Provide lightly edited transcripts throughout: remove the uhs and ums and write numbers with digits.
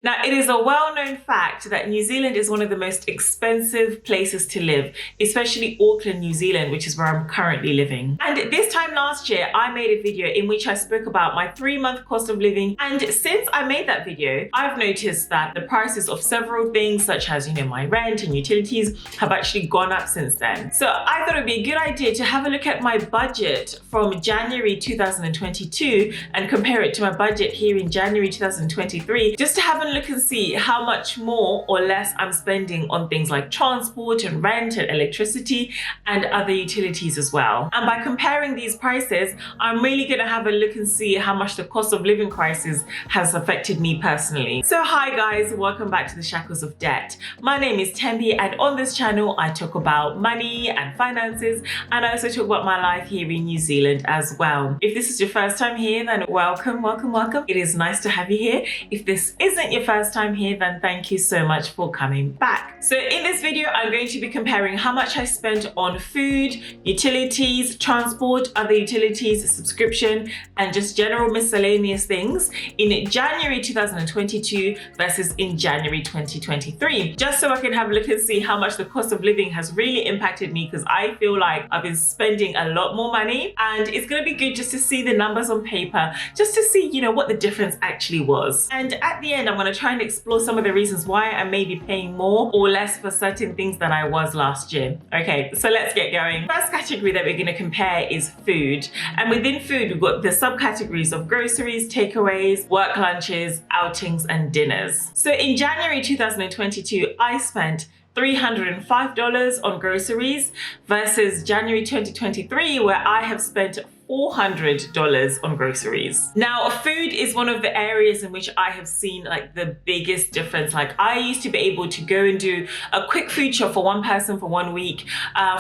Now, it is a well-known fact that New Zealand is one of the most expensive places to live, especially Auckland, New Zealand, which is where I'm currently living. And this time last year, I made a video in which I spoke about my 3-month cost of living. And since I made that video, I've noticed that the prices of several things, such as, my rent and utilities, have actually gone up since then. So I thought it'd be a good idea to have a look at my budget from January 2022 and compare it to my budget here in January 2023, just to have a look and see how much more or less I'm spending on things like transport and rent and electricity and other utilities as well. And by comparing these prices, I'm really going to have a look and see how much the cost of living crisis has affected me personally. So hi guys, welcome back to the Shackles of Debt. My name is Tembi, and on this channel I talk about money and finances, and I also talk about my life here in New Zealand as well. If this is your first time here, then welcome. It is nice to have you here. If this isn't your first time here, then thank you so much for coming back. So in this video, I'm going to be comparing how much I spent on food, utilities, transport, other utilities, subscription, and just general miscellaneous things in January 2022 versus in January 2023, just so I can have a look and see how much the cost of living has really impacted me, because I feel like I've been spending a lot more money, and it's going to be good just to see the numbers on paper, just to see, what the difference actually was. And at the end, I'm going to try and explore some of the reasons why I may be paying more or less for certain things than I was last year. Okay, so let's get going. First category that we're going to compare is food. And within food, we've got the subcategories of groceries, takeaways, work lunches, outings, and dinners. So in January 2022, I spent $305 on groceries versus January 2023, where I have spent $400 on groceries. Now, food is one of the areas in which I have seen like the biggest difference. Like, I used to be able to go and do a quick food shop for one person for 1 week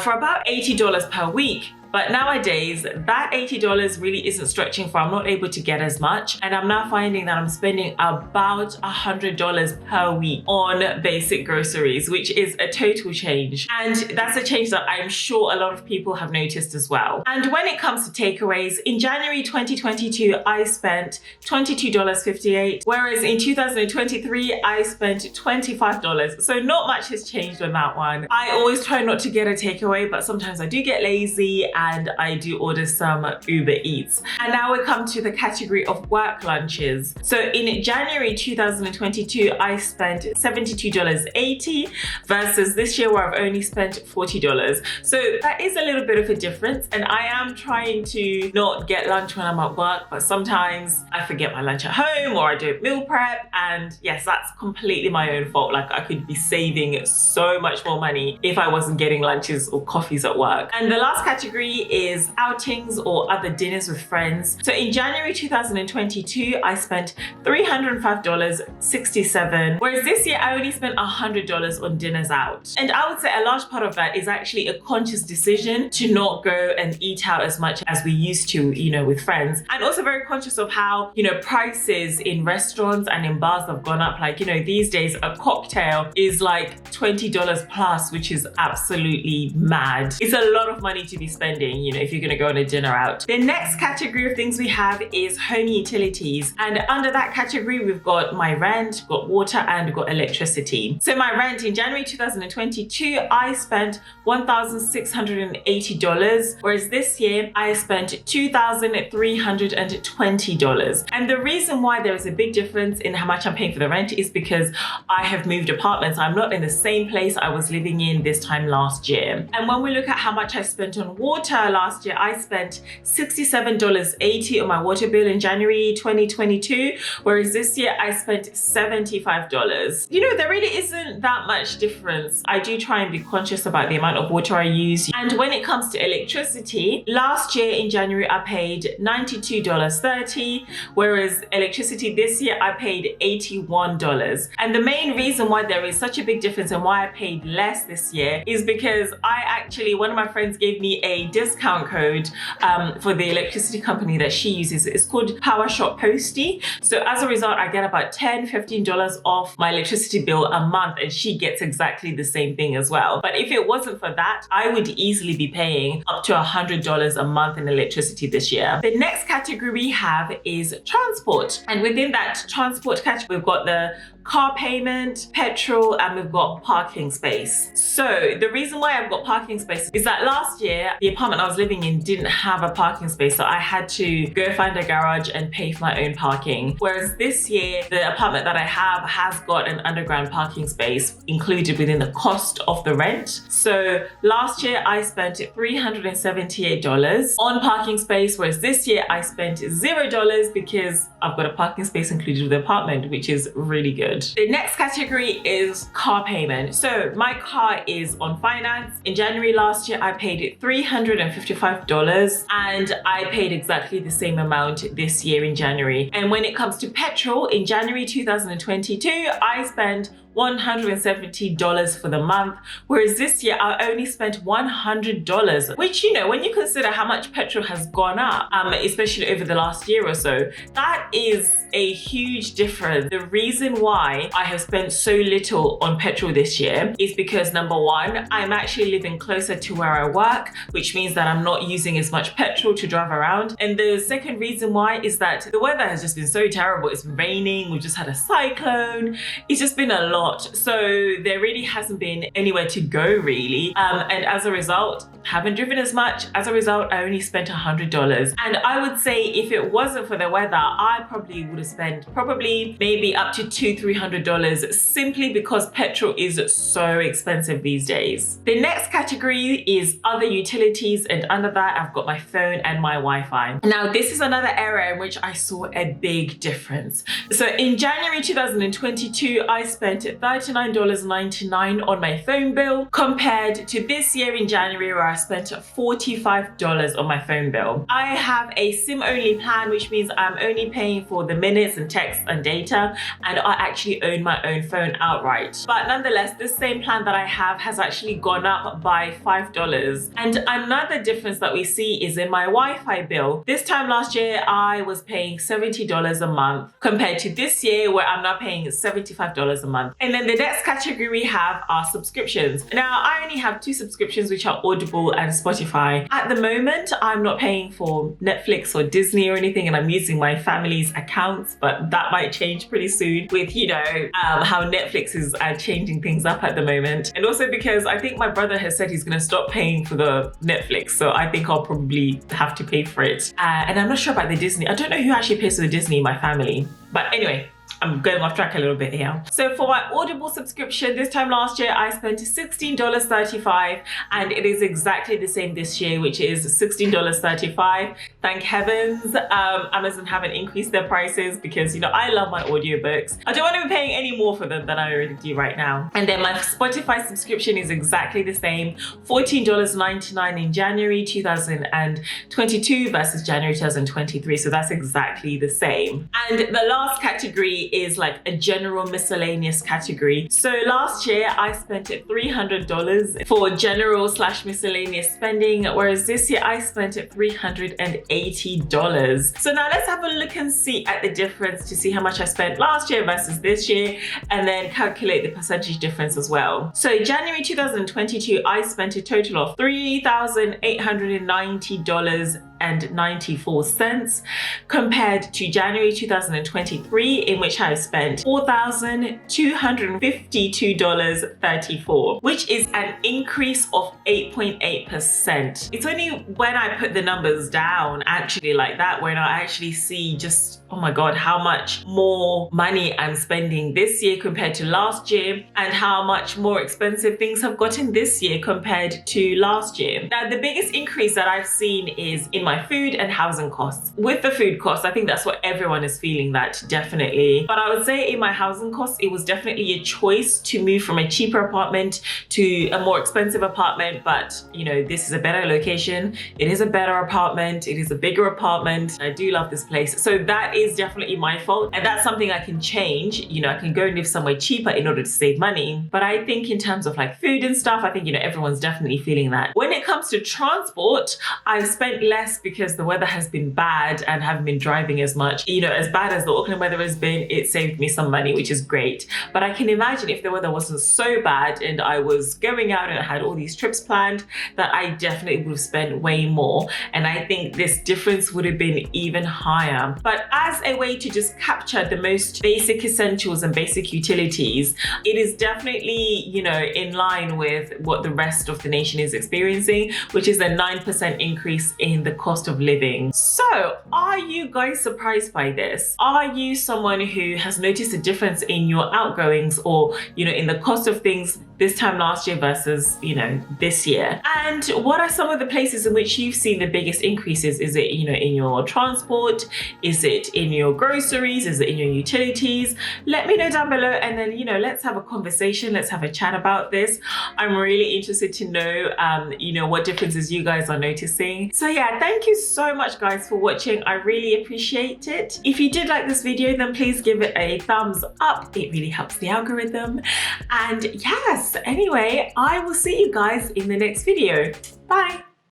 for about $80 per week. But nowadays, that $80 really isn't stretching for. I'm not able to get as much. And I'm now finding that I'm spending about $100 per week on basic groceries, which is a total change. And that's a change that I'm sure a lot of people have noticed as well. And when it comes to takeaways, in January 2022, I spent $22.58, whereas in 2023, I spent $25. So not much has changed on that one. I always try not to get a takeaway, but sometimes I do get lazy and I do order some Uber Eats. And now we come to the category of work lunches. So in January 2022, I spent $72.80 versus this year where I've only spent $40. So that is a little bit of a difference. And I am trying to not get lunch when I'm at work, but sometimes I forget my lunch at home or I don't meal prep. And yes, that's completely my own fault. Like, I could be saving so much more money if I wasn't getting lunches or coffees at work. And the last category is outings or other dinners with friends. So in January 2022, I spent $305.67, whereas this year I only spent $100 on dinners out. And I would say a large part of that is actually a conscious decision to not go and eat out as much as we used to, with friends. And also very conscious of how, prices in restaurants and in bars have gone up. Like, these days a cocktail is like $20 plus, which is absolutely mad. It's a lot of money to be spending, if you're going to go on a dinner out. The next category of things we have is home utilities. And under that category, we've got my rent, got water, and got electricity. So my rent in January 2022, I spent $1,680, whereas this year I spent $2,320. And the reason why there is a big difference in how much I'm paying for the rent is because I have moved apartments. I'm not in the same place I was living in this time last year. And when we look at how much I spent on water last year, I spent $67.80 on my water bill in January 2022, whereas this year I spent $75. There really isn't that much difference. I do try and be conscious about the amount of water I use. And when it comes to electricity, last year in January I paid $92.30, whereas electricity this year I paid $81. And the main reason why there is such a big difference and why I paid less this year is because one of my friends gave me a discount code for the electricity company that she uses. It's called Power Shop Posty. So as a result, I get about $10-15 off my electricity bill a month, and she gets exactly the same thing as well. But if it wasn't for that, I would easily be paying up to $100 a month in electricity this year. The next category we have is transport. And within that transport category, we've got the car payment, petrol, and we've got parking space. So the reason why I've got parking space is that last year, the apartment I was living in didn't have a parking space, so I had to go find a garage and pay for my own parking. Whereas this year, the apartment that I have has got an underground parking space included within the cost of the rent. So last year I spent $378 on parking space, whereas this year I spent $0 because I've got a parking space included with the apartment, which is really good. The next category is car payment. So my car is on finance. In January last year, I paid $355 and I paid exactly the same amount this year in January. And when it comes to petrol, in January 2022, I spent $170 for the month, whereas this year I only spent $100, which, you know, when you consider how much petrol has gone up, especially over the last year or so, that is a huge difference. The reason why I have spent so little on petrol this year is because, number one, I'm actually living closer to where I work, which means that I'm not using as much petrol to drive around. And the second reason why is that the weather has just been so terrible. It's been raining, we've just had a cyclone, it's just been a lot. So there really hasn't been anywhere to go really. And as a result, haven't driven as much. As a result, I only spent $100. And I would say if it wasn't for the weather, I probably would have spent maybe up to $200-300 simply because petrol is so expensive these days. The next category is other utilities, and under that I've got my phone and my Wi-Fi. Now this is another area in which I saw a big difference. So in January 2022, I spent $39.99 on my phone bill compared to this year in January where I spent $45 on my phone bill. I have a SIM only plan, which means I'm only paying for the minutes and texts and data, and I actually own my own phone outright. But nonetheless, this same plan that I have has actually gone up by $5. And another difference that we see is in my Wi-Fi bill. This time last year, I was paying $70 a month compared to this year where I'm now paying $75 a month. And then the next category we have are subscriptions. Now, I only have two subscriptions, which are Audible and Spotify. At the moment, I'm not paying for Netflix or Disney or anything, and I'm using my family's accounts, but that might change pretty soon with, you know, how Netflix is changing things up at the moment. And also because I think my brother has said he's going to stop paying for the Netflix, so I think I'll probably have to pay for it. And I'm not sure about the Disney. I don't know who actually pays for the Disney in my family. But anyway, I'm going off track a little bit here. So for my Audible subscription, this time last year, I spent $16.35, and it is exactly the same this year, which is $16.35. Thank heavens, Amazon haven't increased their prices because, you know, I love my audiobooks. I don't want to be paying any more for them than I already do right now. And then my Spotify subscription is exactly the same, $14.99 in January 2022 versus January 2023. So that's exactly the same. And the last category is like a general miscellaneous category. So last year I spent $300 for general / miscellaneous spending, whereas this year I spent $380. So now let's have a look and see at the difference to see how much I spent last year versus this year, and then calculate the percentage difference as well. So January 2022, I spent a total of $3,890.94 compared to January 2023, in which I spent $4,252.34, which is an increase of 8.8%. It's only when I put the numbers down actually like that when I actually see just, oh my God, how much more money I'm spending this year compared to last year, and how much more expensive things have gotten this year compared to last year. Now, the biggest increase that I've seen is in my food and housing costs. With the food costs, I think that's what everyone is feeling, that definitely. But I would say in my housing costs, it was definitely a choice to move from a cheaper apartment to a more expensive apartment. But, you know, this is a better location. It is a better apartment. It is a bigger apartment. I do love this place. So that is definitely my fault. And that's something I can change. You know, I can go and live somewhere cheaper in order to save money. But I think in terms of like food and stuff, I think, you know, everyone's definitely feeling that. When it comes to transport, I've spent less because the weather has been bad and haven't been driving as much. You know, as bad as the Auckland weather has been, it saved me some money, which is great. But I can imagine if the weather wasn't so bad and I was going out and I had all these trips planned, that I definitely would have spent way more. And I think this difference would have been even higher. But as as a way to just capture the most basic essentials and basic utilities, it is definitely, you know, in line with what the rest of the nation is experiencing, which is a 9% increase in the cost of living. So are you guys surprised by this? Are you someone who has noticed a difference in your outgoings, or, you know, in the cost of things this time last year versus, you know, this year? And what are some of the places in which you've seen the biggest increases? Is it, you know, in your transport? Is it in your groceries? Is it in your utilities? Let me know down below, and then, you know, let's have a conversation. Let's have a chat about this. I'm really interested to know, you know, what differences you guys are noticing. So yeah, thank you so much guys for watching. I really appreciate it. If you did like this video, then please give it a thumbs up. It really helps the algorithm. And yes, anyway, I will see you guys in the next video. Bye.